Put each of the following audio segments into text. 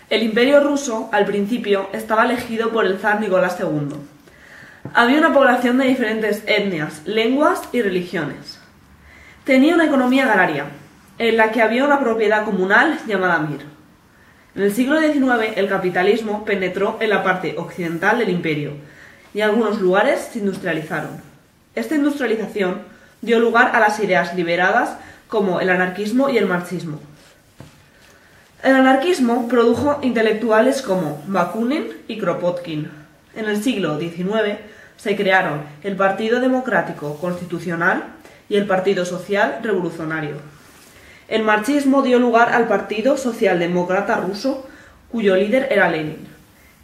El Imperio ruso, al principio, estaba regido por el zar Nicolás II. Había una población de diferentes etnias, lenguas y religiones. Tenía una economía agraria, en la que había una propiedad comunal llamada mir. En el siglo XIX, el capitalismo penetró en la parte occidental del imperio y algunos lugares se industrializaron. Esta industrialización dio lugar a las ideas liberadas como el anarquismo y el marxismo. El anarquismo produjo intelectuales como Bakunin y Kropotkin. En el siglo XIX se crearon el Partido Democrático Constitucional y el Partido Social Revolucionario. El marxismo dio lugar al Partido Socialdemócrata Ruso, cuyo líder era Lenin.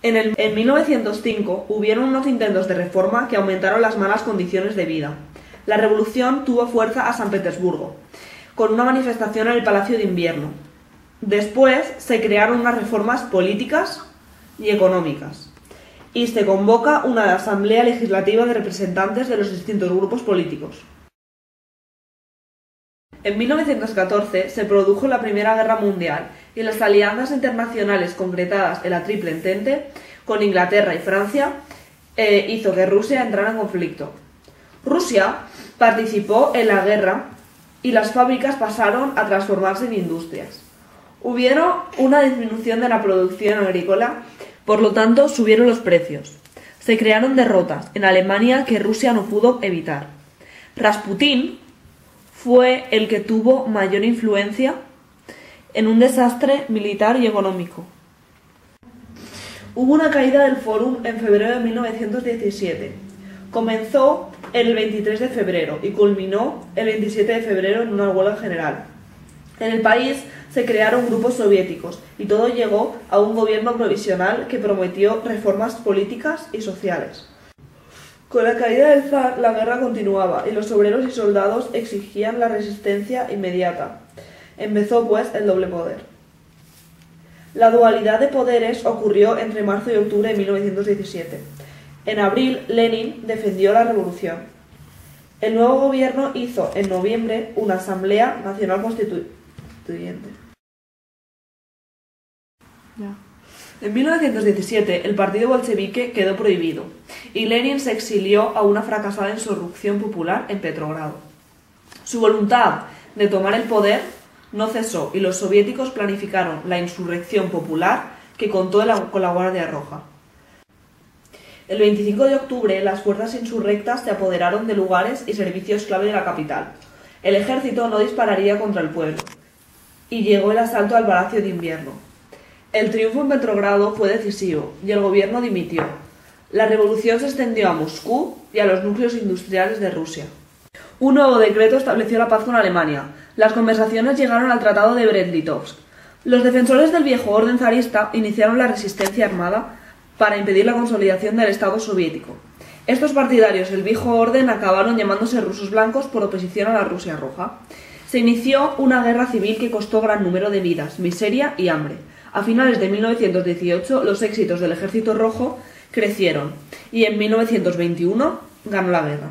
En 1905 hubieron unos intentos de reforma que aumentaron las malas condiciones de vida. La revolución tuvo fuerza a San Petersburgo, con una manifestación en el Palacio de Invierno. Después se crearon unas reformas políticas y económicas, y se convoca una asamblea legislativa de representantes de los distintos grupos políticos. En 1914 se produjo la Primera Guerra Mundial y las alianzas internacionales concretadas en la Triple Entente con Inglaterra y Francia hizo que Rusia entrara en conflicto. Rusia participó en la guerra y las fábricas pasaron a transformarse en industrias. Hubieron una disminución de la producción agrícola, por lo tanto subieron los precios. Se crearon derrotas en Alemania que Rusia no pudo evitar. Rasputín fue el que tuvo mayor influencia en un desastre militar y económico. Hubo una caída del Fórum en febrero de 1917. Comenzó el 23 de febrero y culminó el 27 de febrero en una huelga general. En el país se crearon grupos soviéticos y todo llegó a un gobierno provisional que prometió reformas políticas y sociales. Con la caída del zar, la guerra continuaba y los obreros y soldados exigían la resistencia inmediata. Empezó, pues, el doble poder. La dualidad de poderes ocurrió entre marzo y octubre de 1917. En abril, Lenin defendió la revolución. El nuevo gobierno hizo en noviembre una Asamblea Nacional Constituyente. En 1917 el partido bolchevique quedó prohibido y Lenin se exilió a una fracasada insurrección popular en Petrogrado. Su voluntad de tomar el poder no cesó y los soviéticos planificaron la insurrección popular que contó con la Guardia Roja. El 25 de octubre las fuerzas insurrectas se apoderaron de lugares y servicios clave de la capital. El ejército no dispararía contra el pueblo y llegó el asalto al Palacio de Invierno. El triunfo en Petrogrado fue decisivo y el gobierno dimitió. La revolución se extendió a Moscú y a los núcleos industriales de Rusia. Un nuevo decreto estableció la paz con Alemania. Las conversaciones llegaron al Tratado de Brest-Litovsk. Los defensores del viejo orden zarista iniciaron la resistencia armada para impedir la consolidación del Estado soviético. Estos partidarios del viejo orden acabaron llamándose rusos blancos por oposición a la Rusia roja. Se inició una guerra civil que costó gran número de vidas, miseria y hambre. A finales de 1918 los éxitos del Ejército Rojo crecieron y en 1921 ganó la guerra.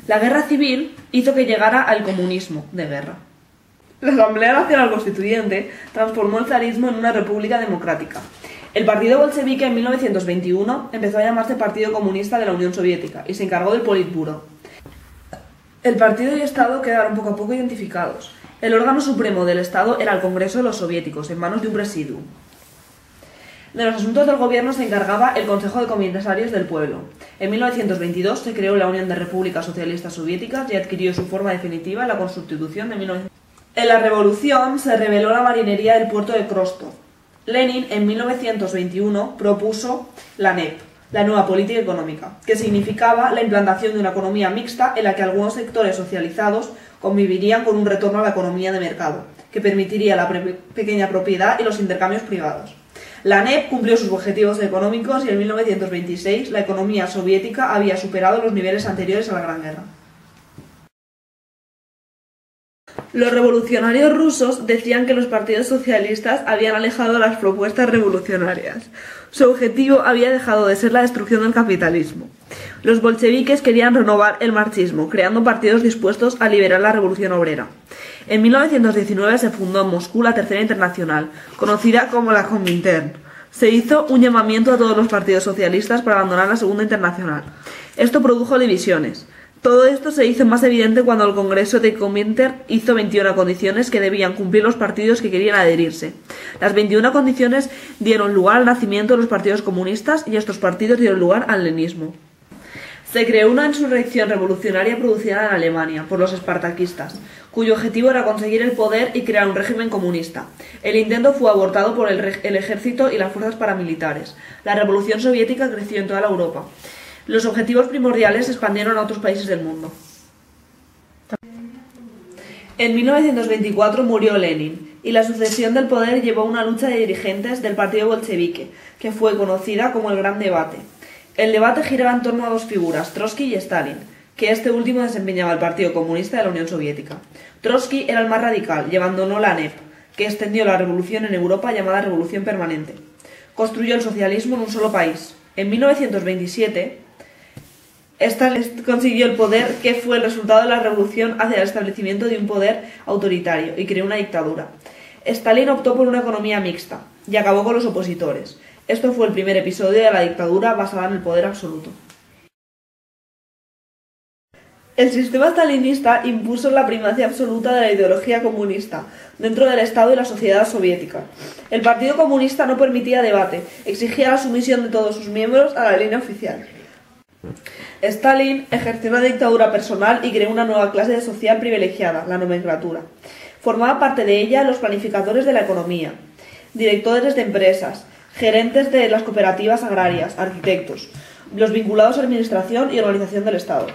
La guerra civil hizo que llegara al comunismo de guerra. La Asamblea Nacional Constituyente transformó el zarismo en una república democrática. El partido bolchevique en 1921 empezó a llamarse Partido Comunista de la Unión Soviética y se encargó del Politburo. El partido y Estado quedaron poco a poco identificados. El órgano supremo del Estado era el Congreso de los Soviéticos, en manos de un presidium. De los asuntos del gobierno se encargaba el Consejo de Comisarios del Pueblo. En 1922 se creó la Unión de Repúblicas Socialistas Soviéticas y adquirió su forma definitiva en la Constitución de 1922. En la Revolución se rebeló la marinería del puerto de Krostov. Lenin en 1921 propuso la NEP, la nueva política económica, que significaba la implantación de una economía mixta en la que algunos sectores socializados convivirían con un retorno a la economía de mercado, que permitiría la pequeña propiedad y los intercambios privados. La NEP cumplió sus objetivos económicos y en 1926 la economía soviética había superado los niveles anteriores a la Gran Guerra. Los revolucionarios rusos decían que los partidos socialistas habían alejado las propuestas revolucionarias. Su objetivo había dejado de ser la destrucción del capitalismo. Los bolcheviques querían renovar el marxismo, creando partidos dispuestos a liberar la revolución obrera. En 1919 se fundó en Moscú la Tercera Internacional, conocida como la Comintern. Se hizo un llamamiento a todos los partidos socialistas para abandonar la Segunda Internacional. Esto produjo divisiones. Todo esto se hizo más evidente cuando el Congreso de Comintern hizo 21 condiciones que debían cumplir los partidos que querían adherirse. Las 21 condiciones dieron lugar al nacimiento de los partidos comunistas y estos partidos dieron lugar al leninismo. Se creó una insurrección revolucionaria producida en Alemania por los espartaquistas, cuyo objetivo era conseguir el poder y crear un régimen comunista. El intento fue abortado por el ejército y las fuerzas paramilitares. La revolución soviética creció en toda la Europa. Los objetivos primordiales se expandieron a otros países del mundo. En 1924 murió Lenin, y la sucesión del poder llevó a una lucha de dirigentes del partido bolchevique, que fue conocida como el Gran Debate. El debate giraba en torno a dos figuras, Trotsky y Stalin, que este último desempeñaba el Partido Comunista de la Unión Soviética. Trotsky era el más radical y abandonó la NEP, que extendió la revolución en Europa llamada Revolución Permanente. Construyó el socialismo en un solo país. En 1927, Stalin consiguió el poder, que fue el resultado de la revolución hacia el establecimiento de un poder autoritario, y creó una dictadura. Stalin optó por una economía mixta y acabó con los opositores. Esto fue el primer episodio de la dictadura basada en el poder absoluto. El sistema stalinista impuso la primacia absoluta de la ideología comunista dentro del Estado y la sociedad soviética. El Partido Comunista no permitía debate, exigía la sumisión de todos sus miembros a la línea oficial. Stalin ejerció una dictadura personal y creó una nueva clase social privilegiada, la nomenclatura. Formaba parte de ella los planificadores de la economía, directores de empresas, gerentes de las cooperativas agrarias, arquitectos, los vinculados a la administración y organización del Estado.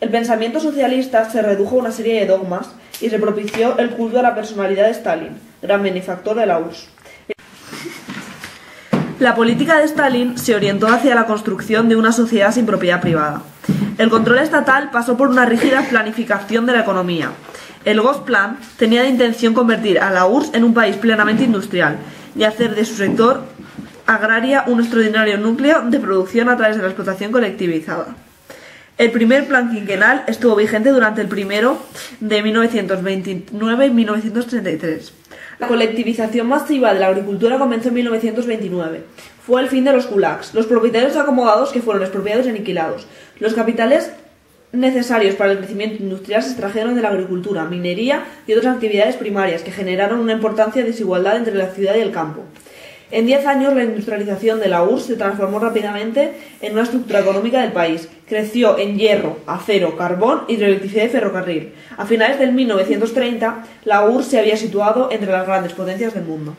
El pensamiento socialista se redujo a una serie de dogmas y se propició el culto a la personalidad de Stalin, gran benefactor de la URSS. La política de Stalin se orientó hacia la construcción de una sociedad sin propiedad privada. El control estatal pasó por una rígida planificación de la economía. El Gosplan tenía de intención convertir a la URSS en un país plenamente industrial y hacer de su sector agraria un extraordinario núcleo de producción a través de la explotación colectivizada. El primer plan quinquenal estuvo vigente durante el primero de 1929 y 1933. La colectivización masiva de la agricultura comenzó en 1929. Fue el fin de los kulaks, los propietarios acomodados que fueron expropiados y aniquilados. Los capitales necesarios para el crecimiento industrial se extrajeron de la agricultura, minería y otras actividades primarias que generaron una importante desigualdad entre la ciudad y el campo. En 10 años, la industrialización de la URSS se transformó rápidamente en una estructura económica del país. Creció en hierro, acero, carbón, hidroelectricidad y ferrocarril. A finales del 1930, la URSS se había situado entre las grandes potencias del mundo.